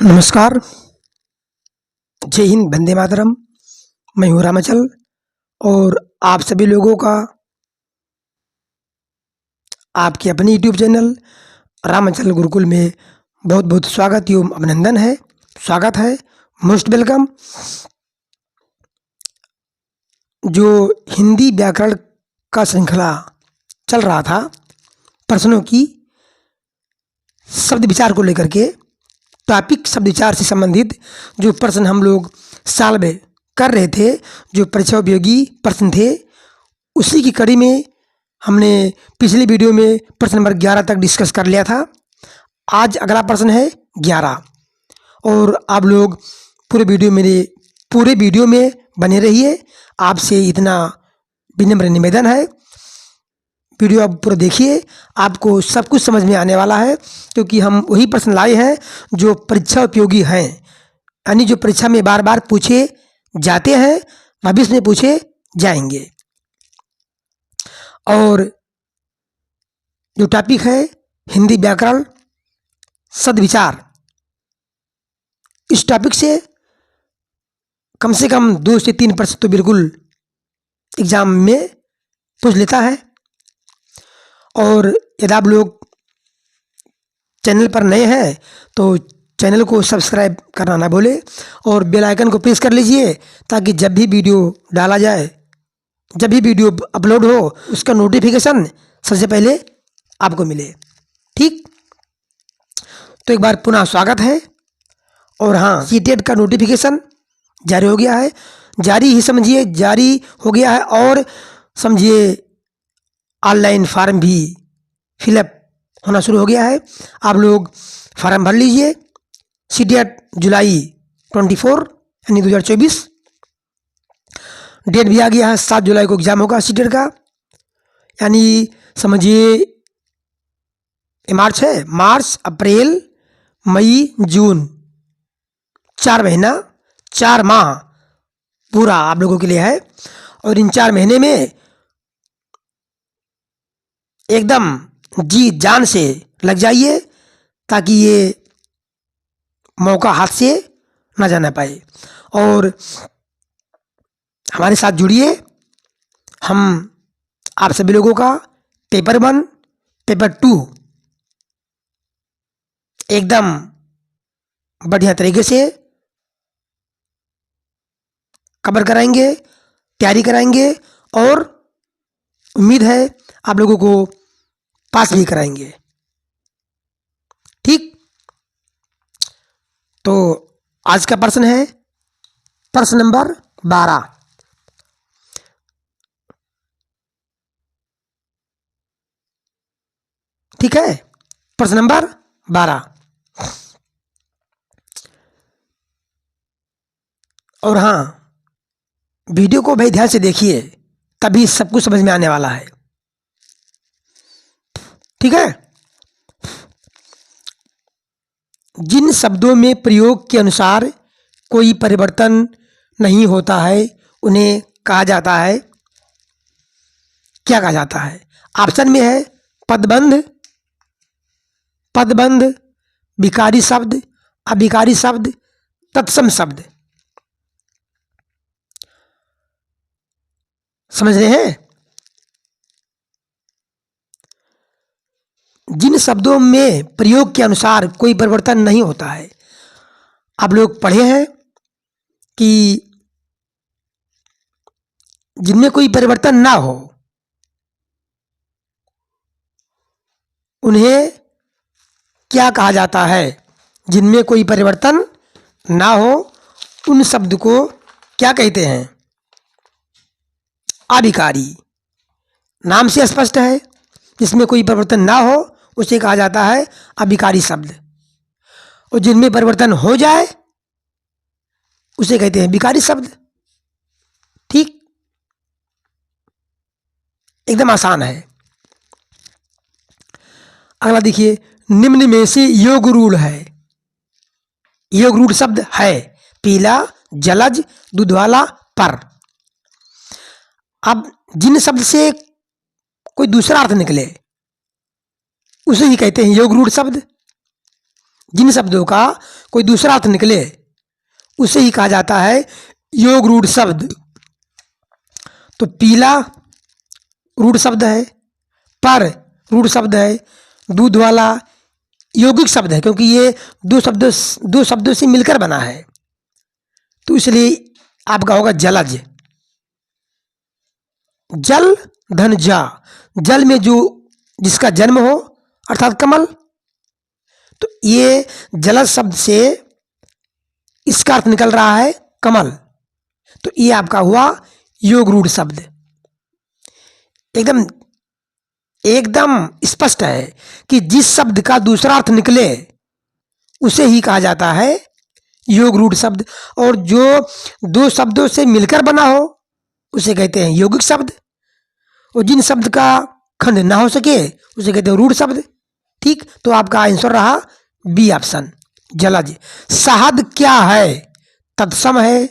नमस्कार। जय हिंद, वंदे मातरम। मैं हूँ रामाचल और आप सभी लोगों का आपके अपने यूट्यूब चैनल रामाचल गुरुकुल में बहुत बहुत स्वागत एवं अभिनंदन है। स्वागत है, मोस्ट वेलकम। जो हिंदी व्याकरण का श्रृंखला चल रहा था, प्रश्नों की शब्द विचार को लेकर के, टॉपिक शब्द विचार से संबंधित जो प्रश्न हम लोग साल में कर रहे थे, जो परीक्षा उपयोगी प्रश्न थे, उसी की कड़ी में हमने पिछली वीडियो में प्रश्न नंबर 11 तक डिस्कस कर लिया था। आज अगला प्रश्न है 11 और आप लोग पूरे वीडियो में बने रहिए। आपसे इतना विनम्र निवेदन है, वीडियो आप पूरा देखिए, आपको सब कुछ समझ में आने वाला है, क्योंकि हम वही प्रश्न लाए हैं जो परीक्षा उपयोगी हैं, यानी जो परीक्षा में बार बार पूछे जाते हैं, भविष्य में पूछे जाएंगे। और जो टॉपिक है हिंदी व्याकरण शब्द विचार, इस टॉपिक से कम 2 से 3 प्रश्न तो बिल्कुल एग्जाम में पूछ लेता है। और यदि आप लोग चैनल पर नए हैं तो चैनल को सब्सक्राइब करना ना भूले और बेल आइकन को प्रेस कर लीजिए, ताकि जब भी वीडियो डाला जाए, जब भी वीडियो अपलोड हो, उसका नोटिफिकेशन सबसे पहले आपको मिले। ठीक, तो एक बार पुनः स्वागत है। और हाँ, सीटेट का नोटिफिकेशन जारी हो गया है, जारी ही समझिए, जारी हो गया है। और समझिए ऑनलाइन फॉर्म भी फिलअप होना शुरू हो गया है। आप लोग फॉर्म भर लीजिए। सीटेट जुलाई 24 यानी 2024 डेट भी आ गया है। 7 जुलाई को एग्जाम होगा सीटेट का, यानी समझिए मार्च है, मार्च अप्रैल मई जून, 4 महीना, 4 माह पूरा आप लोगों के लिए है। और इन 4 महीने में एकदम जी जान से लग जाइए, ताकि ये मौका हाथ से ना जाना पाए। और हमारे साथ जुड़िए। हम आप सभी लोगों का पेपर 1, पेपर 2 एकदम बढ़िया तरीके से कवर कराएंगे, तैयारी कराएंगे, और उम्मीद है आप लोगों को पास भी कराएंगे। ठीक, तो आज का प्रश्न है प्रश्न नंबर 12। ठीक है, प्रश्न नंबर 12। और हाँ, वीडियो को भाई ध्यान से देखिए, तभी सब कुछ समझ में आने वाला है। ठीक है, जिन शब्दों में प्रयोग के अनुसार कोई परिवर्तन नहीं होता है, उन्हें कहा जाता है, क्या कहा जाता है? ऑप्शन में है पदबंध, पदबंध, विकारी शब्द, अविकारी शब्द, तत्सम शब्द। समझ रहे हैं? जिन शब्दों में प्रयोग के अनुसार कोई परिवर्तन नहीं होता है, आप लोग पढ़े हैं कि जिनमें कोई परिवर्तन ना हो, उन्हें क्या कहा जाता है? जिनमें कोई परिवर्तन ना हो, उन शब्द को क्या कहते हैं? अविकारी। नाम से स्पष्ट है, जिसमें कोई परिवर्तन ना हो उसे कहा जाता है अविकारी शब्द, और जिनमें परिवर्तन हो जाए उसे कहते हैं विकारी शब्द। ठीक, एकदम आसान है। अगला देखिए, निम्न में से योग रूढ़ है। योग रूढ़ शब्द है पीला, जलज, दूध वाला, पर। अब जिन शब्द से कोई दूसरा अर्थ निकले उसे ही कहते हैं योग रूढ़ शब्द। जिन शब्दों का कोई दूसरा अर्थ निकले उसे ही कहा जाता है योग रूढ़ शब्द। तो पीला रूढ़ शब्द है, पर रूढ़ शब्द है, दूध वाला यौगिक शब्द है, क्योंकि ये दो शब्दों से मिलकर बना है, तो इसलिए आपका होगा जलज। जल धन जा, जल में जो जिसका जन्म हो अर्थात कमल, तो ये जलज शब्द से इसका अर्थ निकल रहा है कमल, तो ये आपका हुआ योग रूढ़ शब्द। एकदम एकदम स्पष्ट है कि जिस शब्द का दूसरा अर्थ निकले उसे ही कहा जाता है योग रूढ़ शब्द, और जो दो शब्दों से मिलकर बना हो उसे कहते हैं यौगिक शब्द, और जिन शब्द का खंड ना हो सके उसे कहते हैं रूढ़ शब्द। ठीक, तो आपका आंसर रहा बी ऑप्शन, जलज। साहद क्या है? तत्सम है,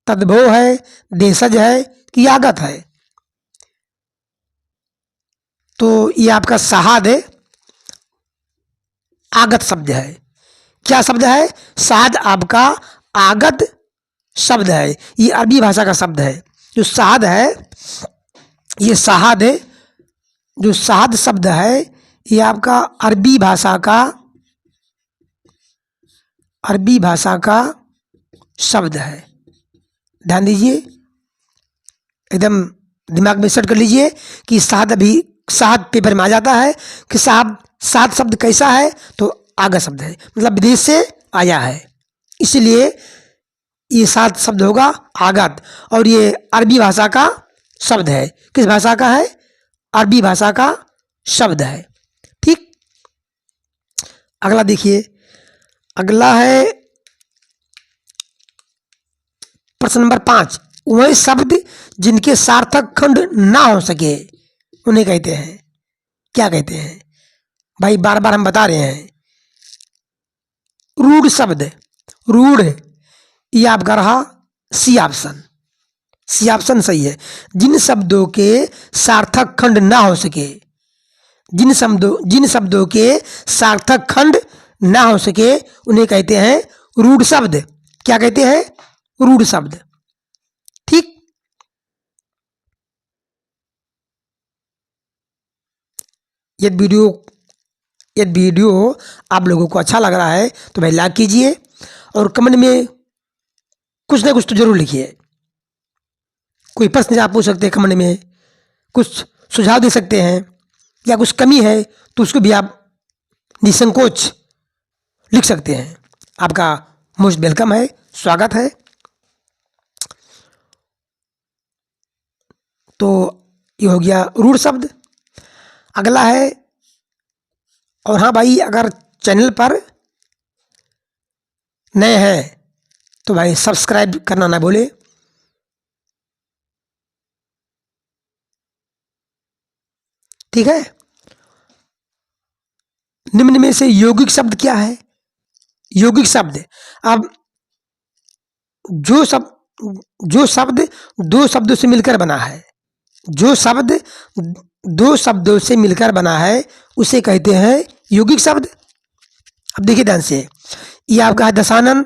तद्भव है, देशज है कि आगत है? तो ये आपका साहद है, आगत शब्द है। क्या शब्द है? साहद आपका आगत शब्द है, ये अरबी भाषा का शब्द है। जो साहद है, ये साहद है, जो साहद शब्द है ये आपका अरबी भाषा का शब्द है। ध्यान दीजिए, एकदम दिमाग में सेट कर लीजिए कि साहद, अभी साहद पेपर में आ जाता है कि साहद शब्द कैसा है, तो आगत शब्द है, मतलब विदेश से आया है, इसलिए ये साहद शब्द होगा आगत, और ये अरबी भाषा का शब्द है। किस भाषा का है? अरबी भाषा का शब्द है। ठीक, अगला देखिए, अगला है प्रश्न नंबर 5। वह शब्द जिनके सार्थक खंड ना हो सके उन्हें कहते हैं, क्या कहते हैं? भाई बार बार हम बता रहे हैं, रूढ़ शब्द। रूढ़, ये आपका रहा सी ऑप्शन, सी ऑप्शन सही है। जिन शब्दों के सार्थक खंड ना हो सके, जिन शब्दों के सार्थक खंड ना हो सके उन्हें कहते हैं रूढ़ शब्द। क्या कहते हैं? रूढ़ शब्द। ठीक, यदि वीडियो आप लोगों को अच्छा लग रहा है तो भाई लाइक कीजिए, और कमेंट में कुछ ना कुछ तो जरूर लिखिए। कोई प्रश्न आप पूछ सकते हैं कमेंट में, कुछ सुझाव दे सकते हैं, या कुछ कमी है तो उसको भी आप निसंकोच लिख सकते हैं। आपका मोस्ट वेलकम है, स्वागत है। तो ये हो गया रूढ़ शब्द। अगला है, और हाँ भाई, अगर चैनल पर नए हैं तो भाई सब्सक्राइब करना ना भूले। ठीक है, निम्न में से यौगिक शब्द क्या है? यौगिक शब्द, अब जो शब्द दो शब्दों से मिलकर बना है, जो शब्द दो शब्दों से मिलकर बना है उसे कहते हैं यौगिक शब्द। अब देखिए ध्यान से, ये आपका है दशानन,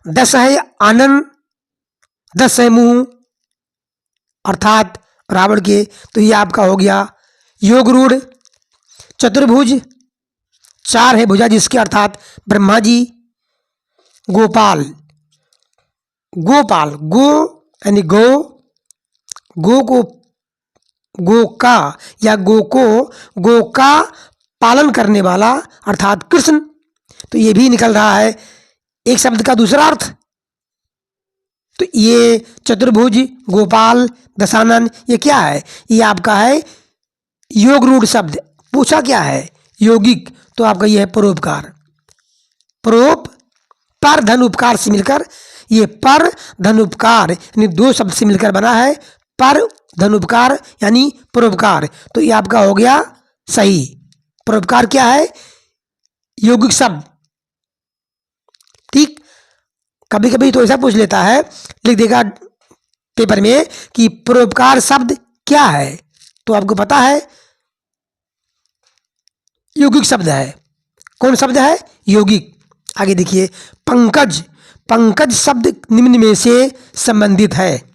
दस है आनन, दस है मुंह अर्थात रावण के, तो ये आपका हो गया योग रूढ़। चतुर्भुज, चार है भुजा जिसके अर्थात ब्रह्मा जी। गोपाल, गोपाल गो यानी गो, गो को गो का या गो को गो का पालन करने वाला अर्थात कृष्ण, तो ये भी निकल रहा है एक शब्द का दूसरा अर्थ। तो ये चतुर्भुज, गोपाल, दशानन, ये क्या है? ये आपका है योग रूढ़ शब्द। पूछा क्या है? यौगिक, तो आपका ये है परोपकार। परोप, पर धन उपकार से मिलकर, ये पर धन उपकार यानी दो शब्द से मिलकर बना है, पर धन उपकार यानी परोपकार, तो ये आपका हो गया सही। परोपकार क्या है? यौगिक शब्द। ठीक, कभी कभी तो ऐसा पूछ लेता है, लिख देगा पेपर में कि परोपकार शब्द क्या है, तो आपको पता है यौगिक शब्द है। कौन शब्द है? यौगिक। आगे देखिए, पंकज, पंकज शब्द निम्न में से संबंधित है।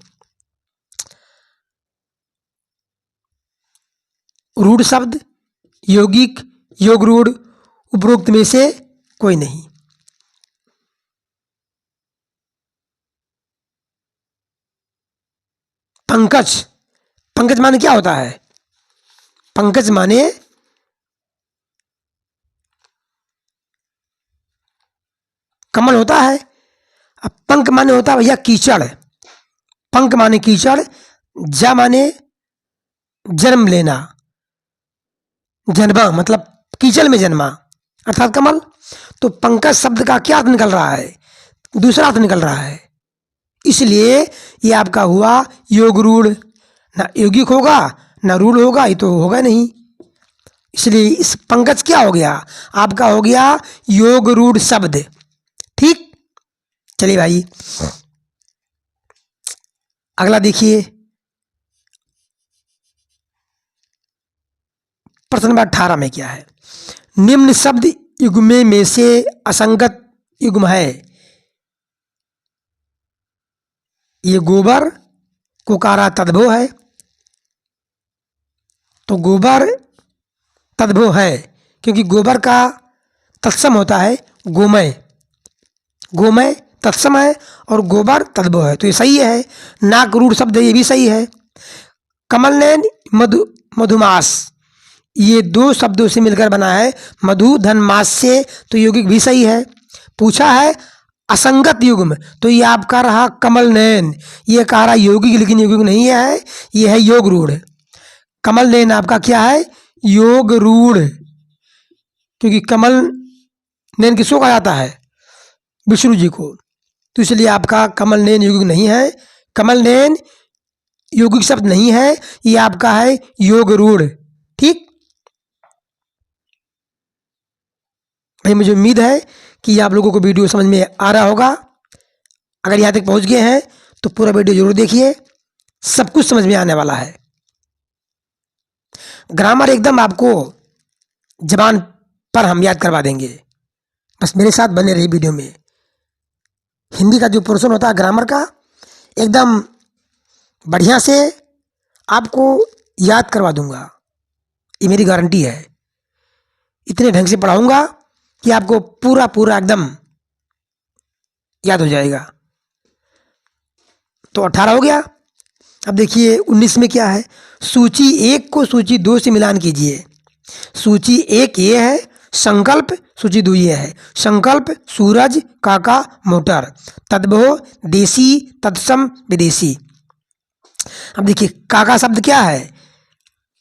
रूढ़ शब्द, यौगिक, योग रूढ़, उपरोक्त में से कोई नहीं। पंकज, पंकज माने क्या होता है? पंकज माने कमल होता है। अब पंख माने होता है भैया कीचड़। पंख माने कीचड़, जा माने जन्म लेना, जन्मा मतलब कीचड़ में जन्मा अर्थात कमल। तो पंकज शब्द का क्या अर्थ निकल रहा है? दूसरा अर्थ निकल रहा है। इसलिए ये आपका हुआ योग रूढ़। ना यौगिक होगा ना रूढ़ होगा, ये तो होगा नहीं। इसलिए इस पंकज क्या हो गया? आपका हो गया योग रूढ़ शब्द। ठीक, चलिए भाई अगला देखिए, प्रश्न नंबर 18 में क्या है? निम्न शब्द युग्मे में से असंगत युग्म है। ये गोबर कुकारा तद्भव है, तो गोबर तद्भव है क्योंकि गोबर का तत्सम होता है गोमय, गोमय तत्सम है और गोबर तद्भव है, तो ये सही है। नाक रूढ़ शब्द है, ये भी सही है। कमल नयन मधु मधुमास, ये दो शब्दों से मिलकर बना है, मधु धन मास से, तो यौगिक भी सही है। पूछा है असंगत युग्म, तो ये आपका रहा कमल नयन, ये कह रहा यौगिक, लेकिन यौगिक नहीं है, ये है योग रूढ़। कमल नयन आपका क्या है? योग रूढ़, क्योंकि कमल नयन किसको कहा जाता है? विष्णु जी को, तो इसलिए आपका कमल नयन यौगिक नहीं है। कमल नयन यौगिक शब्द नहीं है, ये आपका है योग रूढ़। ठीक भाई, मुझे उम्मीद है कि आप लोगों को वीडियो समझ में आ रहा होगा। अगर यहाँ तक पहुँच गए हैं तो पूरा वीडियो जरूर देखिए, सब कुछ समझ में आने वाला है। ग्रामर एकदम आपको जबान पर हम याद करवा देंगे, बस मेरे साथ बने रही वीडियो में। हिंदी का जो पोर्शन होता है ग्रामर का, एकदम बढ़िया से आपको याद करवा दूंगा, ये मेरी गारंटी है। इतने ढंग से पढ़ाऊंगा कि आपको पूरा पूरा एकदम याद हो जाएगा। तो 18 हो गया। अब देखिए 19 में क्या है? सूची 1 को सूची 2 से मिलान कीजिए। सूची 1 ये है, संकल्प सूची 2 ये है। संकल्प सूरज काका मोटर, तद्भव देसी तत्सम विदेशी। अब देखिए काका शब्द क्या है?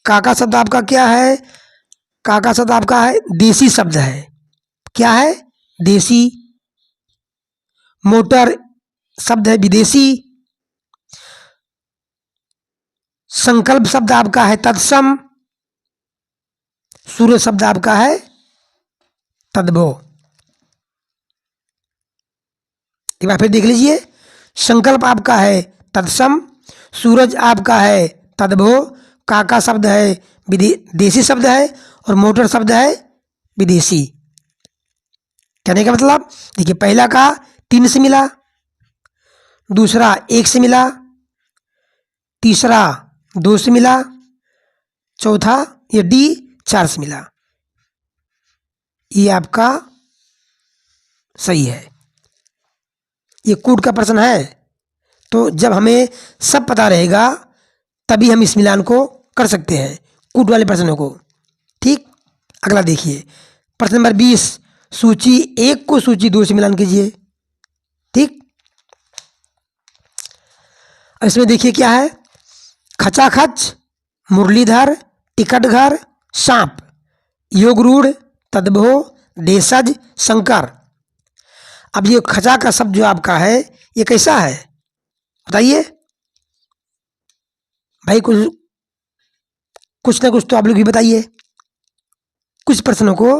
काका शब्द आपका क्या है? काका शब्द आपका है देसी शब्द है। क्या है? देसी। मोटर शब्द है विदेशी। संकल्प शब्द आपका है तत्सम। सूर्य शब्द आपका है तद्भव। एक बार फिर देख लीजिए, संकल्प आपका है तत्सम, सूरज आपका है तद्भव, काका शब्द है देसी शब्द है और मोटर शब्द है विदेशी। कहने का मतलब देखिए, पहला का 3 से मिला, दूसरा 1 से मिला, तीसरा 2 से मिला, चौथा ये डी 4 से मिला। ये आपका सही है। ये कूट का प्रश्न है, तो जब हमें सब पता रहेगा तभी हम इस मिलान को कर सकते हैं, कूट वाले प्रश्नों को। ठीक, अगला देखिए प्रश्न नंबर 20, सूची 1 को सूची 2 से मिलान कीजिए। ठीक, इसमें देखिए क्या है? खचाखच, मुरलीधर, टिकट घर, सांप, योग रूढ़, तद्भव, देशज, शंकर। अब ये खचा का शब्द जो आपका है ये कैसा है बताइए भाई? कुछ ना कुछ तो आप लोग भी बताइए। कुछ प्रश्नों को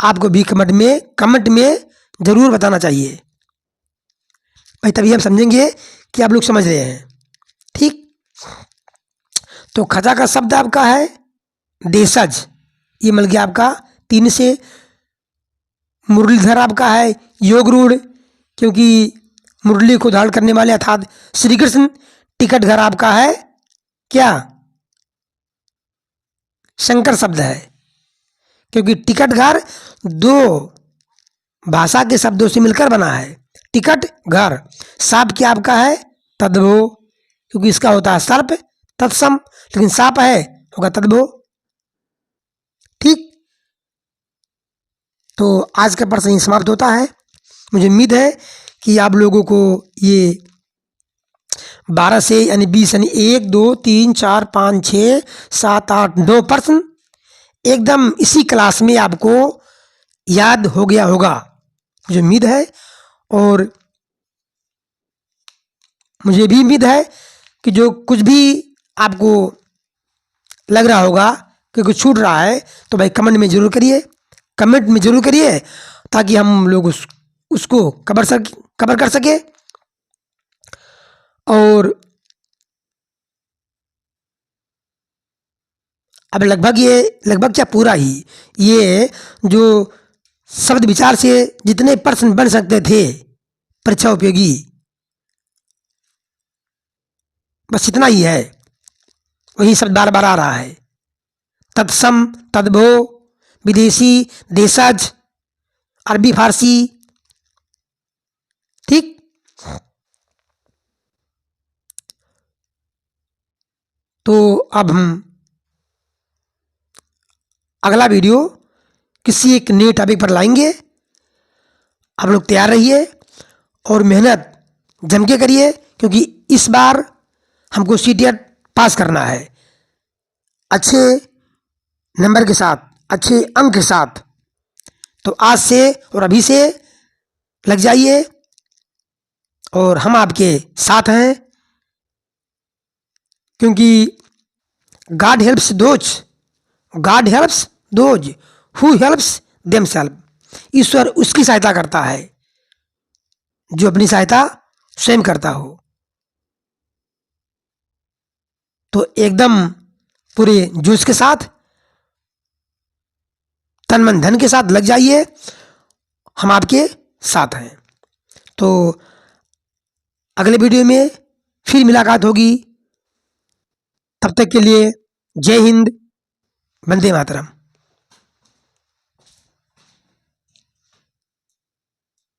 आपको भी कमेंट में जरूर बताना चाहिए भाई, तभी हम समझेंगे कि आप लोग समझ रहे हैं। ठीक, तो खचा का शब्द आपका है देशज, ये मिल गया आपका 3 से मुरलीधर आपका है योग रूढ़, क्योंकि मुरली को धारण करने वाले अर्थात श्री कृष्ण। टिकट घर आपका है क्या, शंकर शब्द है, क्योंकि टिकट घर 2 भाषा के शब्दों से मिलकर बना है। टिकट घर। साप क्या आपका है, तद्भव, क्योंकि इसका होता है सर्प तत्सम, लेकिन साप है होगा तद्भव। ठीक, तो आज का प्रश्न यहीं समाप्त होता है। मुझे उम्मीद है कि आप लोगों को ये 12 से यानी 20 यानी 1 2 3 4 5 6 7 8 9 प्रश्न एकदम इसी क्लास में आपको याद हो गया होगा, मुझे उम्मीद है। और मुझे भी उम्मीद है कि जो कुछ भी आपको लग रहा होगा कि कुछ छूट रहा है तो भाई कमेंट में जरूर करिए, कमेंट में जरूर करिए, ताकि हम लोग उसको कवर कर सके। और अब लगभग क्या पूरा ही ये जो शब्द विचार से जितने प्रश्न बन सकते थे परीक्षा उपयोगी, बस इतना ही है। वही शब्द बार बार आ रहा है, तत्सम, तद्भव, विदेशी, देशज, अरबी फारसी। ठीक, तो अब हम अगला वीडियो किसी एक नए टॉपिक पर लाएंगे। आप लोग तैयार रहिए और मेहनत जम के करिए, क्योंकि इस बार हमको सीटीएट पास करना है अच्छे नंबर के साथ, अच्छे अंक के साथ। तो आज से और अभी से लग जाइए, और हम आपके साथ हैं, क्योंकि God helps those who helps themselves. ईश्वर उसकी सहायता करता है जो अपनी सहायता स्वयं करता हो। तो एकदम पूरे जोश के साथ, तन मन धन के साथ लग जाइए, हम आपके साथ हैं। तो अगले वीडियो में फिर मुलाकात होगी। तब तक के लिए जय हिंद, वंदे मातरम।